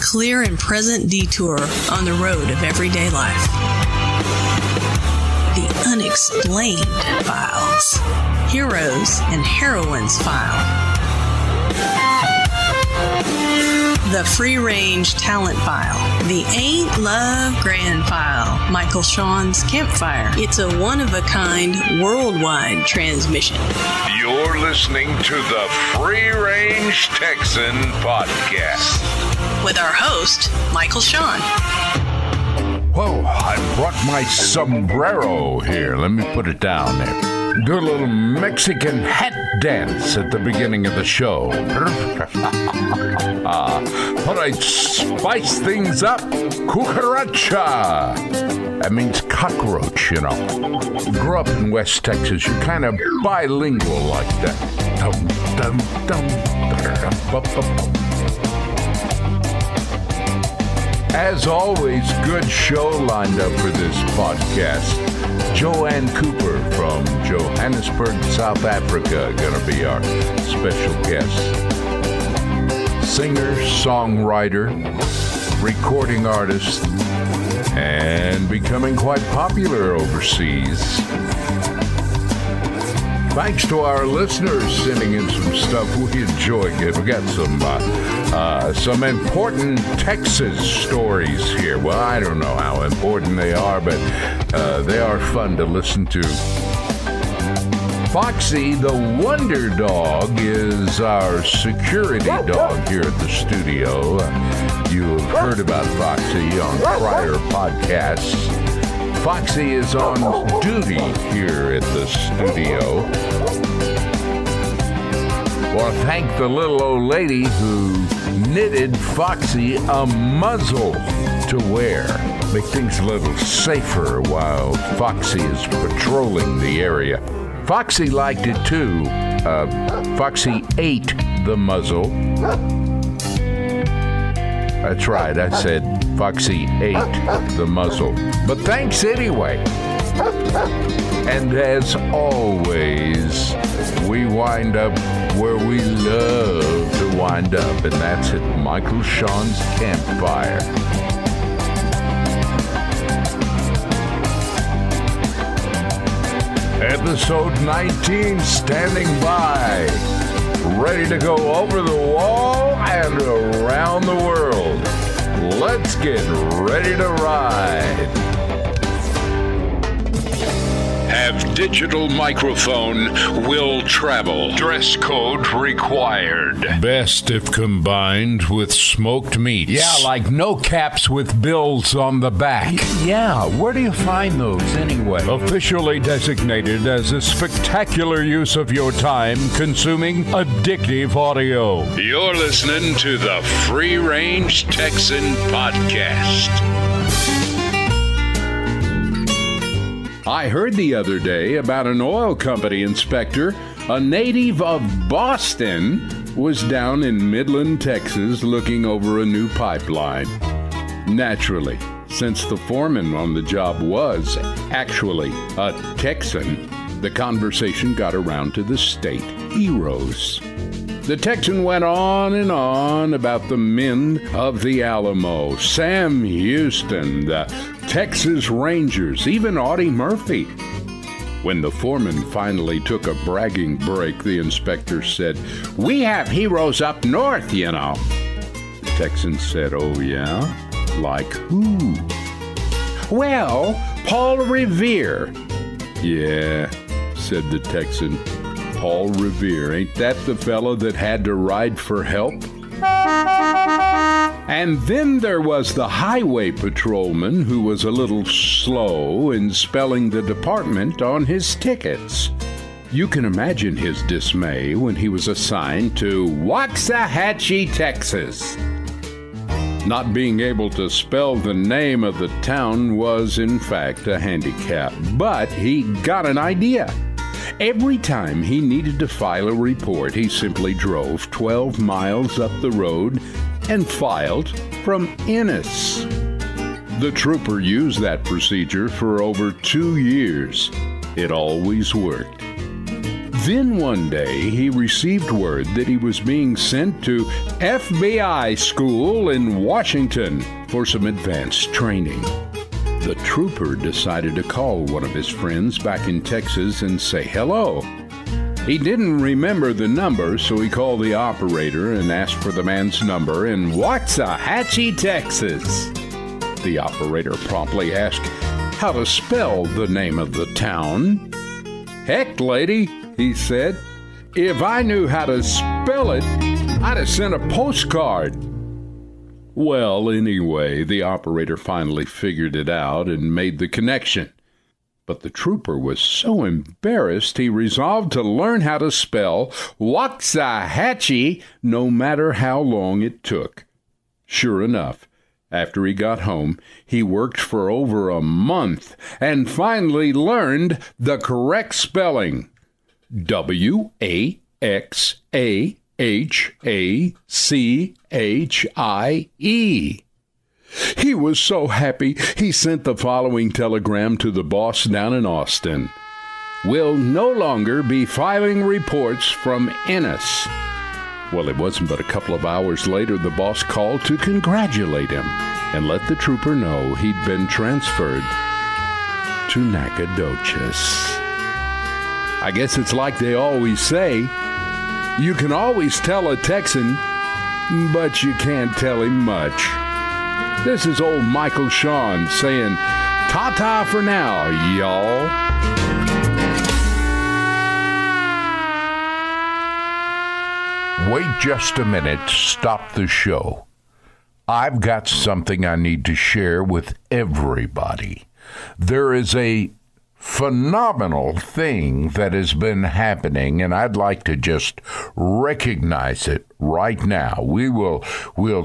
clear and present detour on the road of everyday life. The unexplained files. Heroes and heroines file. The free-range talent file. The Ain't Love Grand file. Michael Shawn's Campfire. It's a one-of-a-kind worldwide transmission. You're listening to the Free Range Texan podcast. With our host, Michael Shawn. Whoa, I brought my sombrero here. Let me put it down there. Do a little Mexican hat dance at the beginning of the show. But I spice things up. Cucaracha. That means cockroach, you know. Grew up in West Texas. You're kind of bilingual like that. Dum, dum, dum, As always, good show lined up for this podcast. Joanne Cooper from Johannesburg, South Africa, gonna be our special guest. Singer, songwriter, recording artist, and becoming quite popular overseas. Thanks to our listeners sending in some stuff. We enjoy it. We got some important Texas stories here. Well, I don't know how important they are, but they are fun to listen to. Foxy, the Wonder Dog, is our security dog here at the studio. You have heard about Foxy on prior podcasts. Foxy is on duty here at the studio. Well, thank the little old lady who knitted Foxy a muzzle to wear. Make things a little safer while Foxy is patrolling the area. Foxy liked it too. Foxy ate the muzzle. That's right, I said Foxy ate the muzzle. But thanks anyway. And as always, we wind up where we love to wind up, and that's at Michael Shawn's Campfire. Episode 19 standing by, ready to go over the wall and around the world. Let's get ready to ride. Have digital microphone, will travel. Dress code required. Best if combined with smoked meats. Yeah, like no caps with bills on the back. Yeah, where do you find those anyway? Officially designated as a spectacular use of your time consuming addictive audio. You're listening to the Free Range Texan podcast. I heard the other day about an oil company inspector, a native of Boston, was down in Midland, Texas, looking over a new pipeline. Naturally, since the foreman on the job was actually a Texan, the conversation got around to the state heroes. The Texan went on and on about the men of the Alamo, Sam Houston, the Texas Rangers, even Audie Murphy. When the foreman finally took a bragging break, the inspector said, "We have heroes up north, you know." The Texan said, "Oh, yeah? Like who?" "Well, Paul Revere." "Yeah," said the Texan. "Paul Revere, ain't that the fellow that had to ride for help?" And then there was the highway patrolman who was a little slow in spelling the department on his tickets. You can imagine his dismay when he was assigned to Waxahachie, Texas. Not being able to spell the name of the town was, in fact, a handicap, but he got an idea. Every time he needed to file a report, he simply drove 12 miles up the road and filed from Ennis. The trooper used that procedure for over 2 years. It always worked. Then one day, he received word that he was being sent to FBI school in Washington for some advanced training. The trooper decided to call one of his friends back in Texas and say hello. He didn't remember the number, so he called the operator and asked for the man's number in Waxahachie, Texas. The operator promptly asked how to spell the name of the town. "Heck, lady," he said, "if I knew how to spell it, I'd have sent a postcard." Well, anyway, the operator finally figured it out and made the connection. But the trooper was so embarrassed he resolved to learn how to spell Waxahachie no matter how long it took. Sure enough, after he got home, he worked for over a month and finally learned the correct spelling. Waxahachie. He was so happy, he sent the following telegram to the boss down in Austin. "Will no longer be filing reports from Ennis." Well, it wasn't but a couple of hours later the boss called to congratulate him and let the trooper know he'd been transferred to Nacogdoches. I guess it's like they always say, you can always tell a Texan, but you can't tell him much. This is old Michael Shawn saying, ta-ta for now, y'all. Wait just a minute. Stop the show. I've got something I need to share with everybody. There is a phenomenal thing that has been happening, and I'd like to just recognize it right now. We'll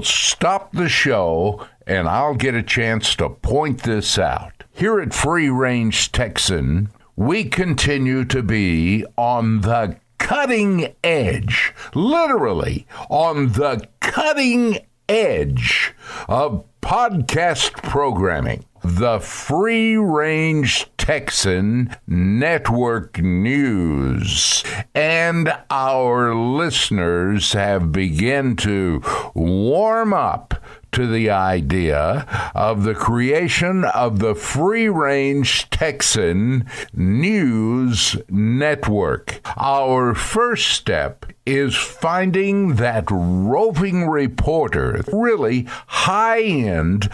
stop the show, and I'll get a chance to point this out. Here at Free Range Texan, we continue to be on the cutting edge, literally on the cutting edge of podcast programming. The Free Range Texan Network News. And our listeners have begun to warm up to the idea of the creation of the Free Range Texan News Network. Our first step is finding that roving reporter, really high-end,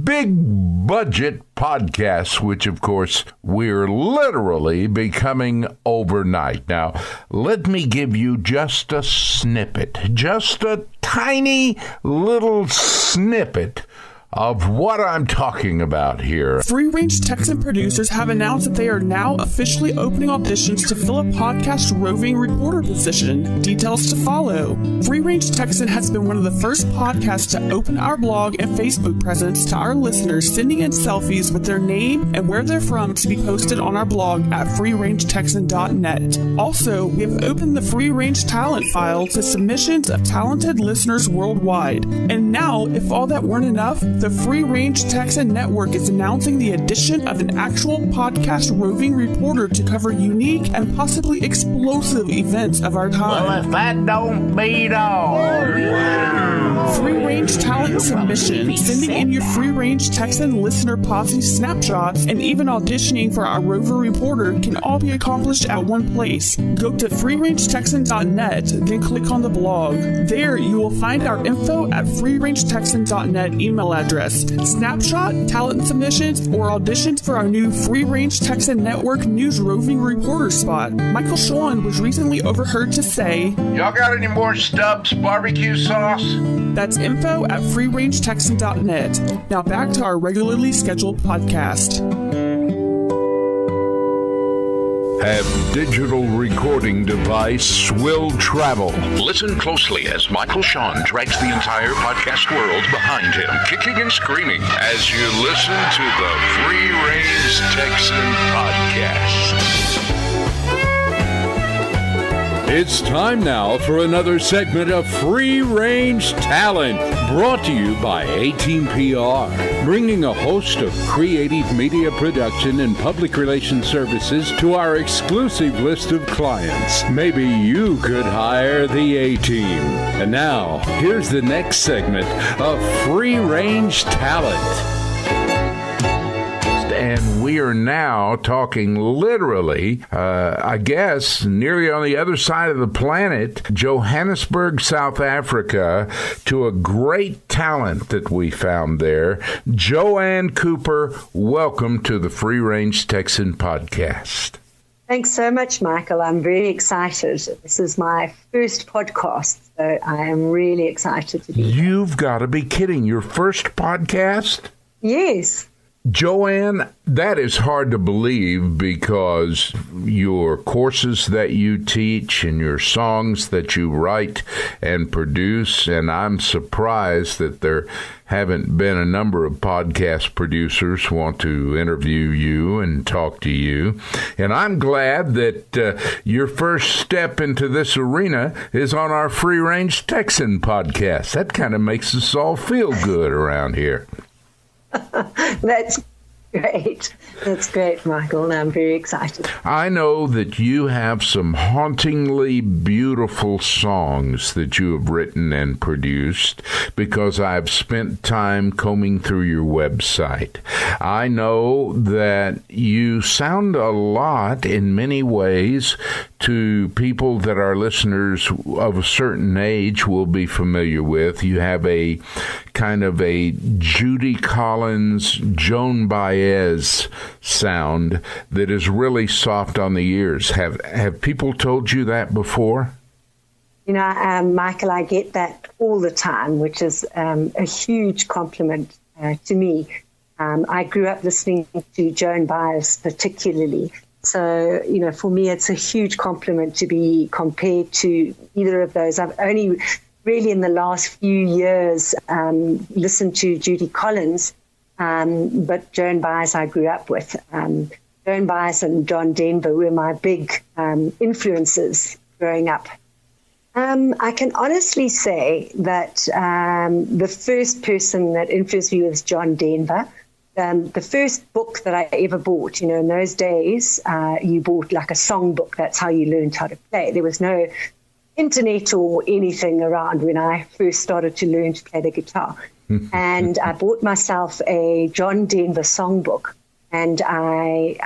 big-budget podcasts, which, of course, we're literally becoming overnight. Now, let me give you just a snippet, just a tiny little snippet of what I'm talking about here. Free Range Texan producers have announced that they are now officially opening auditions to fill a podcast roving reporter position. Details to follow. Free Range Texan has been one of the first podcasts to open our blog and Facebook presence to our listeners, sending in selfies with their name and where they're from to be posted on our blog at freerangetexan.net. Also, we have opened the Free Range talent file to submissions of talented listeners worldwide. And now, if all that weren't enough, the Free Range Texan Network is announcing the addition of an actual podcast roving reporter to cover unique and possibly explosive events of our time. Well, if that don't beat all. Free Range talent submissions, sending in your Free Range Texan listener posse snapshots, and even auditioning for our rover reporter can all be accomplished at one place. Go to freerangetexan.net, then click on the blog. There you will find our info at freerangetexan.net email address. Snapshot, talent submissions, or auditions for our new Free Range Texan Network News roving reporter spot. Michael Shawn was recently overheard to say, Y'all got any more Stubbs barbecue sauce? That's info at freerangetexan.net. Now back to our regularly scheduled podcast. Have digital recording device will travel. Listen closely as Michael Shawn drags the entire podcast world behind him, kicking and screaming as you listen to the Free Range Texan Podcast. It's time now for another segment of Free Range Talent, brought to you by A-Team PR, bringing a host of creative media production and public relations services to our exclusive list of clients. Maybe you could hire the A-Team. And now, here's the next segment of Free Range Talent. And we are now talking literally, I guess, nearly on the other side of the planet, Johannesburg, South Africa, to a great talent that we found there. Joanne Cooper, welcome to the Free Range Texan podcast. Thanks so much, Michael. I'm very excited. This is my first podcast, so I am really excited to be here. You've got to be kidding. Your first podcast? Yes. Joanne, that is hard to believe because your courses that you teach and your songs that you write and produce, and I'm surprised that there haven't been a number of podcast producers who want to interview you and talk to you. And I'm glad that your first step into this arena is on our Free Range Texan podcast. That kind of makes us all feel good around here. That's great. That's great, Michael, and I'm very excited. I know that you have some hauntingly beautiful songs that you have written and produced because I've spent time combing through your website. I know that you sound a lot in many ways to people that our listeners of a certain age will be familiar with. You have a kind of a Judy Collins, Joan Baez sound that is really soft on the ears. Have people told you that before? You know, Michael, I get that all the time, which is a huge compliment to me. I grew up listening to Joan Baez particularly. So, you know, for me, it's a huge compliment to be compared to either of those. I've only really in the last few years listened to Judy Collins, but Joan Baez I grew up with. Joan Baez and John Denver were my big influences growing up. I can honestly say that the first person that influenced me was John Denver. The first book that I ever bought, you know, in those days, you bought like a song book. That's how you learned how to play. There was no internet or anything around when I first started to learn to play the guitar. And I bought myself a John Denver songbook, and I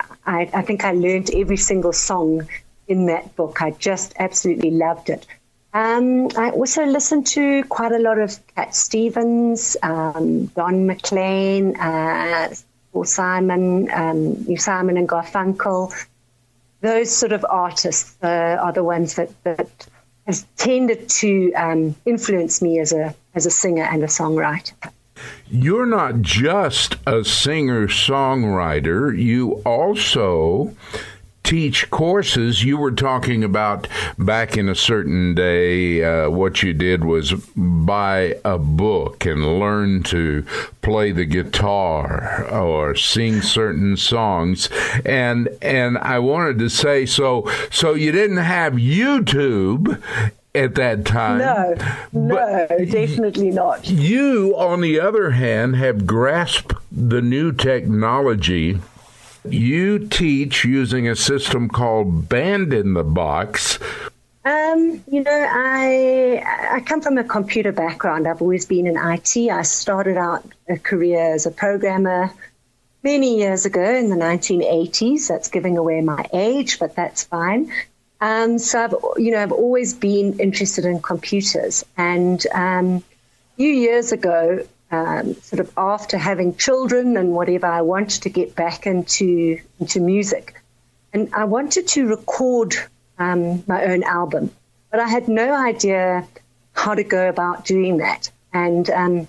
think I learned every single song in that book. I just absolutely loved it. I also listened to quite a lot of Cat Stevens, Don McLean, Simon and Garfunkel. Those sort of artists are the ones that has tended to influence me as a singer and a songwriter. You're not just a singer-songwriter. You also teach courses. You were talking about back in a certain day, what you did was buy a book and learn to play the guitar or sing certain songs. And I wanted to say, so you didn't have YouTube at that time. No, definitely not. You, on the other hand, have grasped the new technology. You teach using a system called Band in the Box. You know, I come from a computer background. I've always been in IT. I started out a career as a programmer many years ago in the 1980s. That's giving away my age, but that's fine. So I've always been interested in computers. And a few years ago, sort of after having children and whatever, I wanted to get back into music. And I wanted to record my own album, but I had no idea how to go about doing that. And so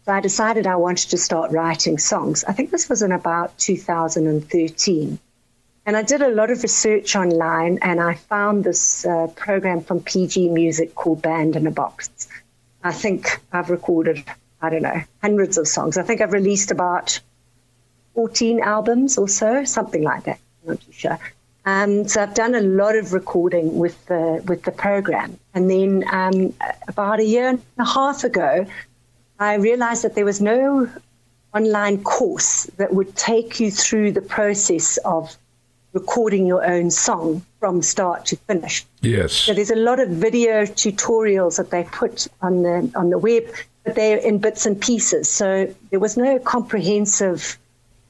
I decided I wanted to start writing songs. I think this was in about 2013. And I did a lot of research online, and I found this program from PG Music called Band in a Box. I think I've recorded, I don't know, hundreds of songs. I think I've released about 14 albums or so, something like that. I'm not too sure. So I've done a lot of recording with the program. And then about a year and a half ago, I realized that there was no online course that would take you through the process of recording your own song from start to finish. Yes. So there's a lot of video tutorials that they put on the web, but they're in bits and pieces. So there was no comprehensive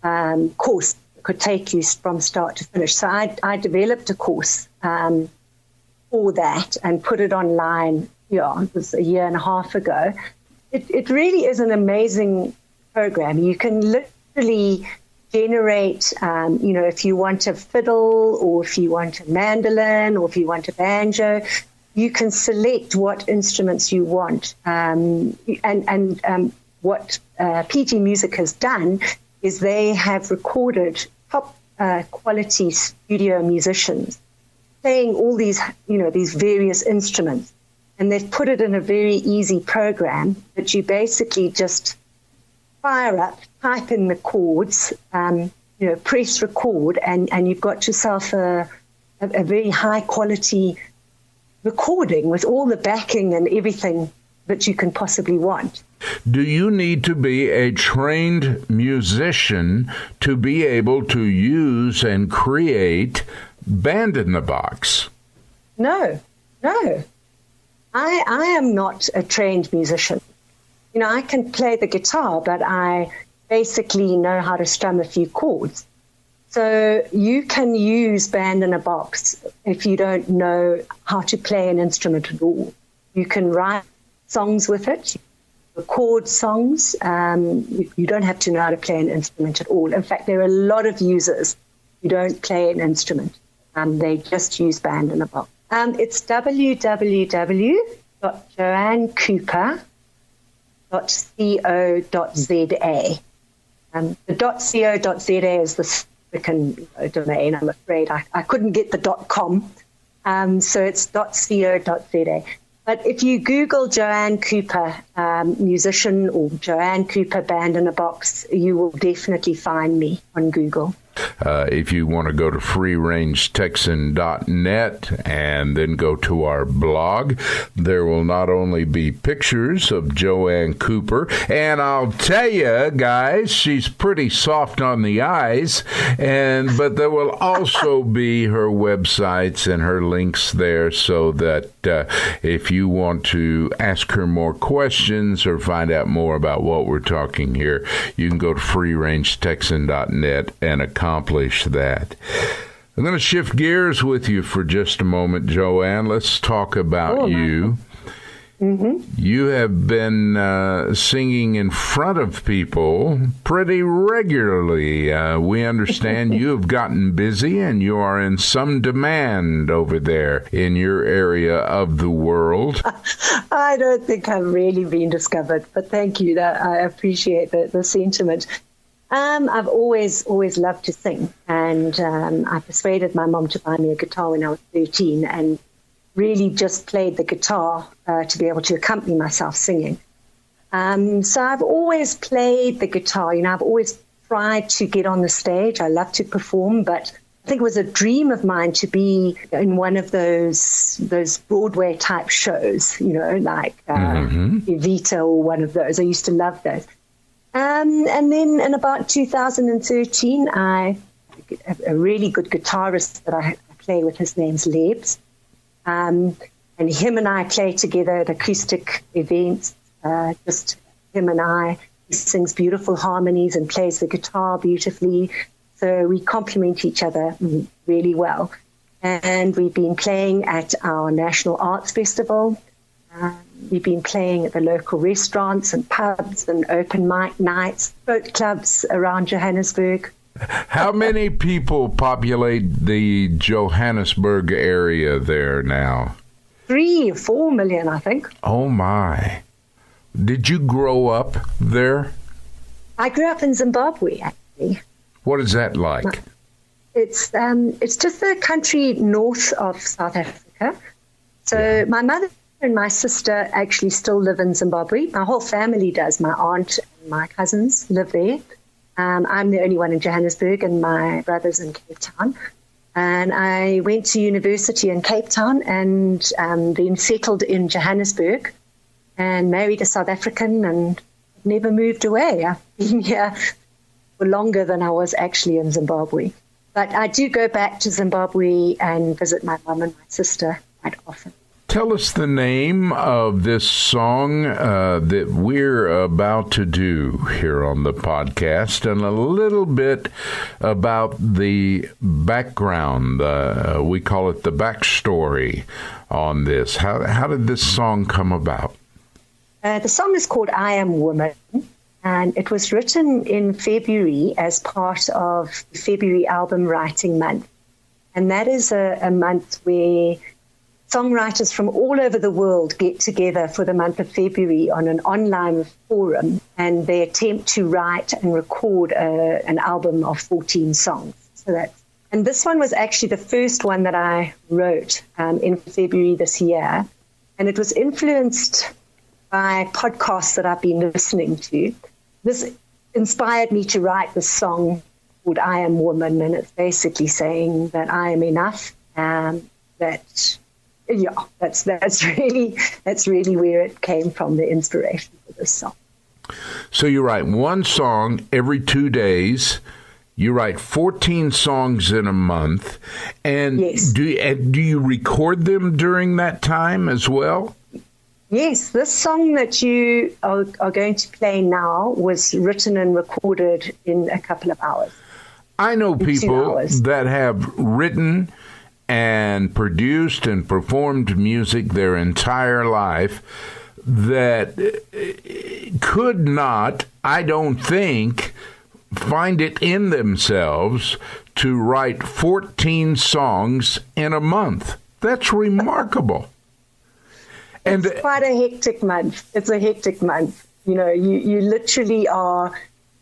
course that could take you from start to finish. So I developed a course for that and put it online. Yeah, it was a year and a half ago. It really is an amazing program. You can literally generate, if you want a fiddle or if you want a mandolin or if you want a banjo, you can select what instruments you want. And what PG Music has done is they have recorded top quality studio musicians playing all these, these various instruments. And they've put it in a very easy program that you basically just fire up, type in the chords, press record, and you've got yourself a very high quality recording with all the backing and everything that you can possibly want. Do you need to be a trained musician to be able to use and create Band in the Box? No. I am not a trained musician. I can play the guitar, but I basically know how to strum a few chords. So you can use Band in a Box if you don't know how to play an instrument at all. You can write songs with it, record songs. You don't have to know how to play an instrument at all. In fact, there are a lot of users who don't play an instrument. They just use Band in a Box. It's www.joannecooper.co.za. The .co.za is the African domain, I'm afraid. I couldn't get the .com, so it's .co.za. But if you Google Joanne Cooper musician or Joanne Cooper Band in a Box, you will definitely find me on Google. If you want to go to freerangetexan.net and then go to our blog, there will not only be pictures of Joanne Cooper, and I'll tell you, guys, she's pretty soft on the eyes, but there will also be her websites and her links there so that if you want to ask her more questions or find out more about what we're talking here, you can go to freerangetexan.net and accomplish that. I'm going to shift gears with you for just a moment, Joanne. Let's talk about you. Mm-hmm. You have been singing in front of people pretty regularly. We understand you have gotten busy and you are in some demand over there in your area of the world. I don't think I've really been discovered, but thank you. I appreciate the sentiment. I've always loved to sing, and I persuaded my mom to buy me a guitar when I was 13 and really just played the guitar to be able to accompany myself singing. So I've always played the guitar. I've always tried to get on the stage. I love to perform, but I think it was a dream of mine to be in one of those Broadway type shows, like Evita or one of those. I used to love those. And then in about 2013, a really good guitarist that I play with, his name's Lebs. And him and I play together at acoustic events, just him and I. He sings beautiful harmonies and plays the guitar beautifully. So we complement each other really well. And we've been playing at our National Arts Festival. We've been playing at the local restaurants and pubs and open mic nights, boat clubs around Johannesburg. How many people populate the Johannesburg area there now? 3 or 4 million, I think. Oh, my. Did you grow up there? I grew up in Zimbabwe, actually. What is that like? It's just the country north of South Africa. So my mother and my sister actually still live in Zimbabwe. My whole family does. My aunt and my cousins live there. I'm the only one in Johannesburg, and my brother's in Cape Town. And I went to university in Cape Town and then settled in Johannesburg and married a South African and never moved away. I've been here for longer than I was actually in Zimbabwe. But I do go back to Zimbabwe and visit my mum and my sister quite often. Tell us the name of this song that we're about to do here on the podcast and a little bit about the background. We call it the backstory on this. How did this song come about? The song is called I Am Woman, and it was written in February as part of the February album writing month. And that is a month where songwriters from all over the world get together for the month of February on an online forum, and they attempt to write and record an album of 14 songs. And this one was actually the first one that I wrote in February this year, and it was influenced by podcasts that I've been listening to. This inspired me to write this song called I Am Woman, and it's basically saying that I am enough, that's really where it came from, the inspiration for this song. So you write one song every 2 days. You write 14 songs in a month, and yes. Do you record them during that time as well? Yes, this song that you are going to play now was written and recorded in a couple of hours. I know people that have written and produced and performed music their entire life that could not, I don't think, find it in themselves to write 14 songs in a month. That's remarkable. And it's quite a hectic month. It's a hectic month. You know, you literally are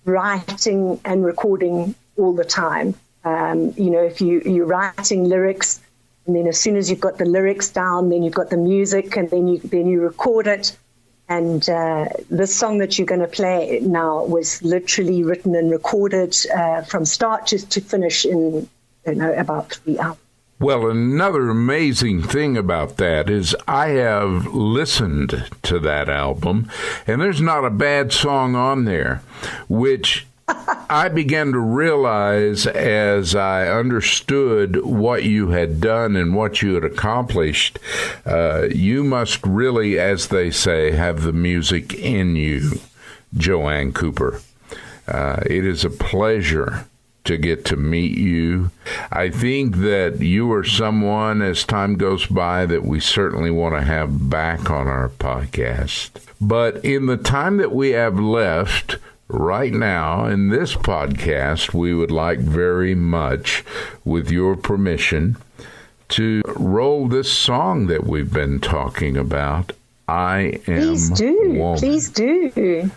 writing and recording all the time. If you're writing lyrics, and then as soon as you've got the lyrics down, then you've got the music, and then you record it. And this song that you're going to play now was literally written and recorded from start to finish in about 3 hours. Well, another amazing thing about that is I have listened to that album, and there's not a bad song on there, which I began to realize as I understood what you had done and what you had accomplished. You must really, as they say, have the music in you, Joanne Cooper. It is a pleasure to get to meet you. I think that you are someone, as time goes by, that we certainly want to have back on our podcast. But in the time that we have left right now in this podcast, we would like very much, with your permission, to roll this song that we've been talking about, I Am Woman. Please do.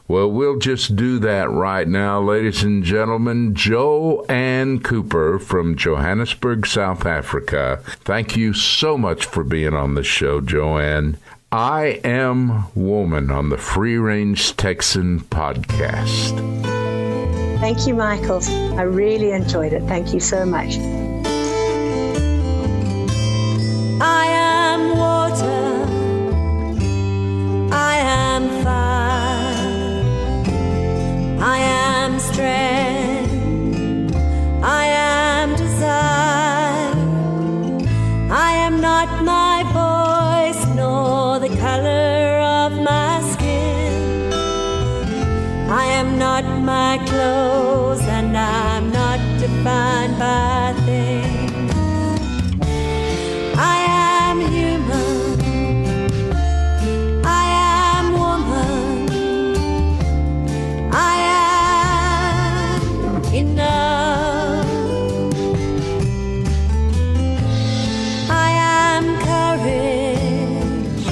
Well, we'll just do that right now, ladies and gentlemen. Joanne Cooper from Johannesburg, South Africa. Thank you so much for being on the show, Joanne. I Am Woman on the Free Range Texan podcast. Thank you, Michael. I really enjoyed it. Thank you so much. I am water. I am fire. I am strength, I am desire. I am not my voice, nor the color of my skin. I am not my clothes, and I'm not defined by things. I am human, I am woman, I am enough. I am courage,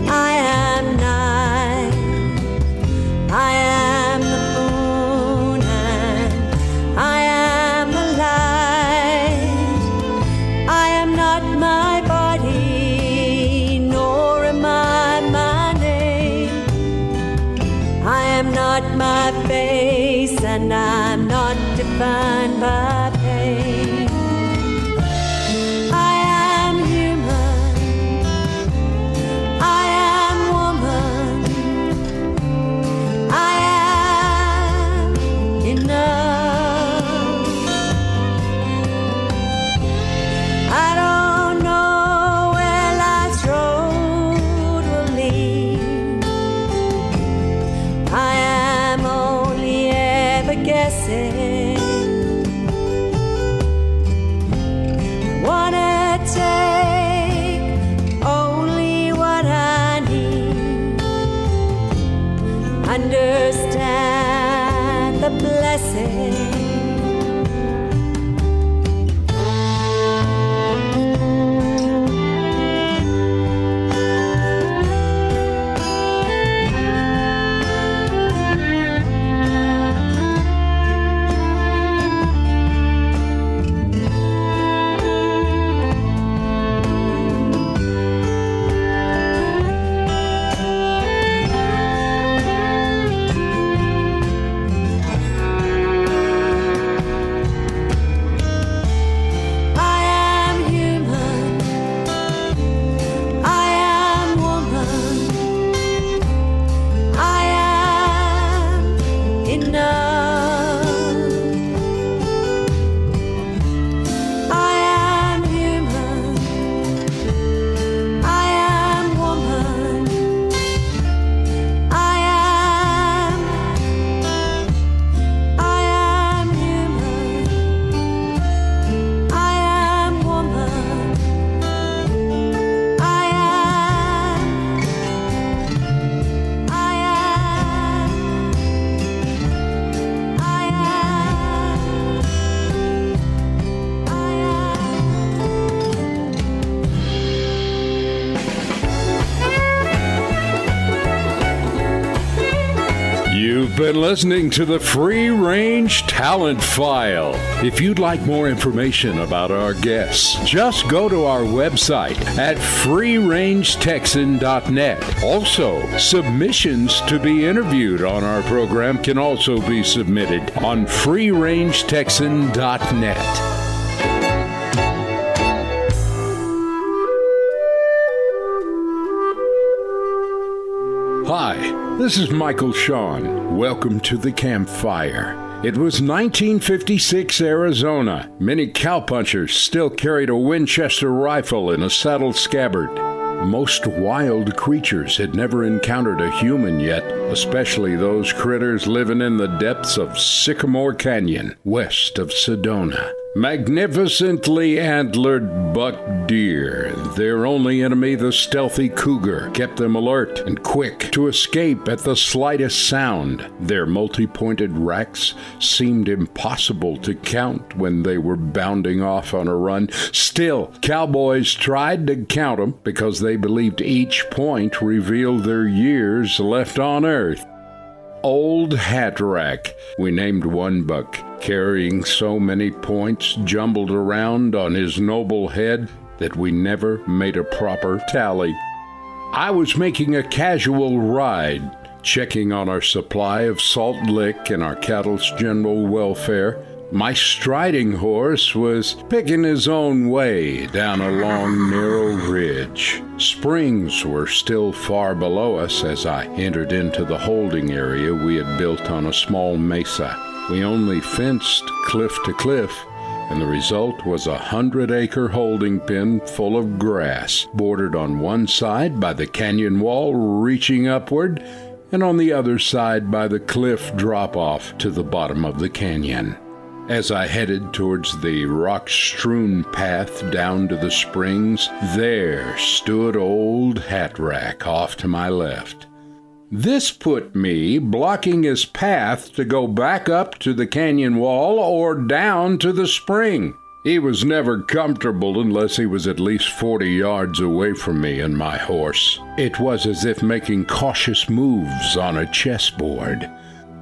I am night, I am the moon, and I am the light. I am not my body, nor am I my name. I am not my face, and I'm not defined by pain. say. You've been listening to the Free Range Talent File. If you'd like more information about our guests, just go to our website at freerangetexan.net. Also, submissions to be interviewed on our program can also be submitted on freerangetexan.net. Hi, this is Michael Shawn. Welcome to the Campfire. It was 1956 Arizona. Many cowpunchers still carried a Winchester rifle in a saddle scabbard. Most wild creatures had never encountered a human yet, especially those critters living in the depths of Sycamore Canyon, west of Sedona. Magnificently antlered buck deer, their only enemy, the stealthy cougar, kept them alert and quick to escape at the slightest sound. Their multi-pointed racks seemed impossible to count when they were bounding off on a run. Still, cowboys tried to count them because they believed each point revealed their years left on earth. Old Hat Rack, we named one buck, carrying so many points jumbled around on his noble head that we never made a proper tally. I was making a casual ride, checking on our supply of salt lick and our cattle's general welfare. My striding horse was picking his own way down a long, narrow ridge. Springs were still far below us as I entered into the holding area we had built on a small mesa. We only fenced cliff to cliff, and the result was a 100-acre holding pen full of grass, bordered on one side by the canyon wall reaching upward, and on the other side by the cliff drop-off to the bottom of the canyon. As I headed towards the rock-strewn path down to the springs, there stood Old Hat Rack off to my left. This put me blocking his path to go back up to the canyon wall or down to the spring. He was never comfortable unless he was at least 40 yards away from me and my horse. It was as if making cautious moves on a chessboard.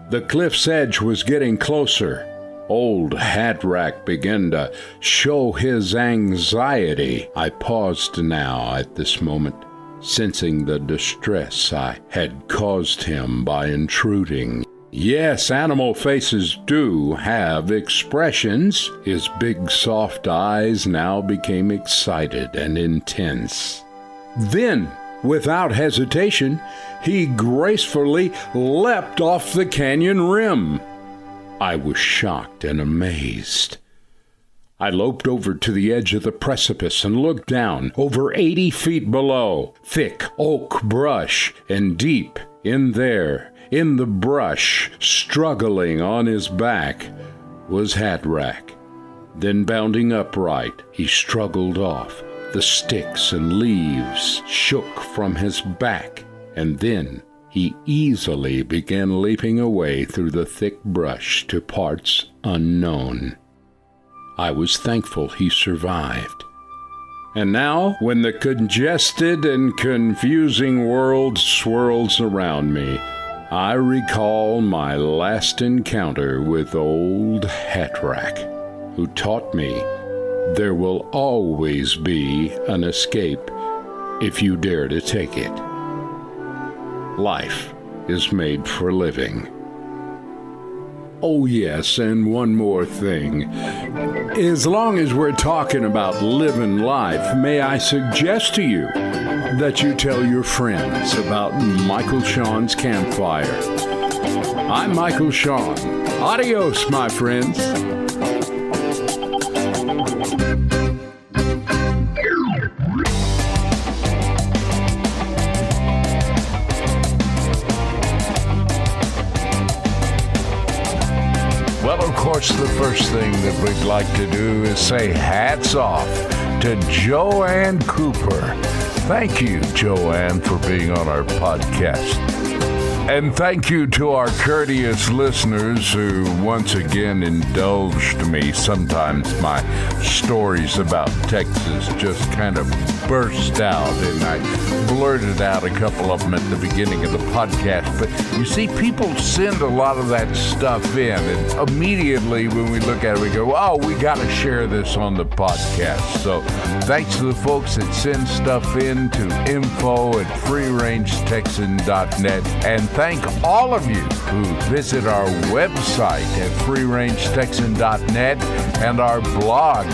The cliff's edge was getting closer. Old Hat Rack began to show his anxiety. I paused now at this moment, sensing the distress I had caused him by intruding. Yes, animal faces do have expressions. His big soft eyes now became excited and intense. Then, without hesitation, he gracefully leapt off the canyon rim. I was shocked and amazed. I loped over to the edge of the precipice and looked down. Over 80 feet below, thick oak brush, and deep in there, in the brush, struggling on his back, was Hat Rack. Then bounding upright, he struggled off. The sticks and leaves shook from his back, and then he easily began leaping away through the thick brush to parts unknown. I was thankful he survived. And now, when the congested and confusing world swirls around me, I recall my last encounter with old Hatrack, who taught me there will always be an escape if you dare to take it. Life is made for living. Oh yes, and one more thing. As long as we're talking about living life, may I suggest to you that you tell your friends about Michael Shawn's Campfire. I'm Michael Shawn. Adios, my friends. Well, of course, the first thing that we'd like to do is say hats off to Joanne Cooper. Thank you, Joanne, for being on our podcast. And thank you to our courteous listeners who once again indulged me. Sometimes my stories about Texas just kind of burst out, and I blurted out a couple of them at the beginning of the podcast. But you see, people send a lot of that stuff in, and immediately when we look at it, we go, oh, we got to share this on the podcast. So thanks to the folks that send stuff in to info@freerangetexan.net, and thank all of you who visit our website at freerangetexan.net and our blog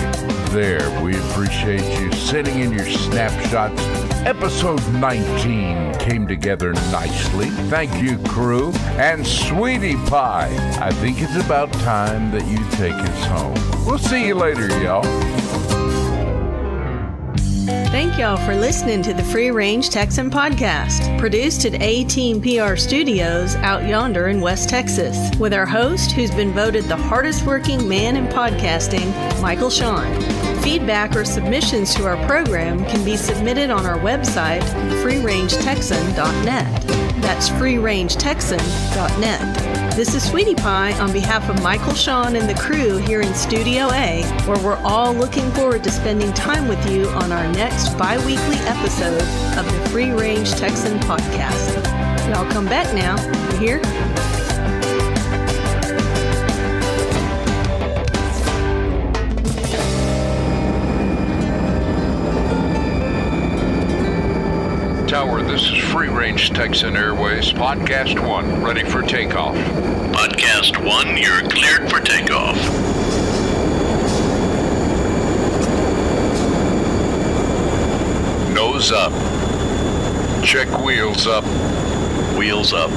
there. We appreciate you sending in your snapshots. Episode 19 came together nicely. Thank you, crew. And Sweetie Pie, I think it's about time that you take us home. We'll see you later, y'all. Thank y'all for listening to the Free Range Texan podcast, produced at A-Team PR Studios out yonder in West Texas, with our host, who's been voted the hardest working man in podcasting, Michael Shawn. Feedback or submissions to our program can be submitted on our website, freerangetexan.net. That's freerangetexan.net. This is Sweetie Pie on behalf of Michael Shawn and the crew here in Studio A, where we're all looking forward to spending time with you on our next bi-weekly episode of the Free Range Texan podcast. Y'all come back now. You hear? Tower, this is Free Range Texan Airways, Podcast 1, ready for takeoff. Podcast 1, you're cleared for takeoff. Nose up. Check wheels up. Wheels up.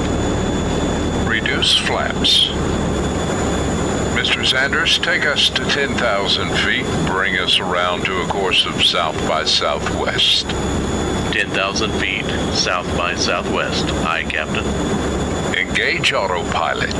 Reduce flaps. Mr. Sanders, take us to 10,000 feet. Bring us around to a course of south by southwest. 10,000 feet, south by southwest. Aye, Captain. Engage autopilot.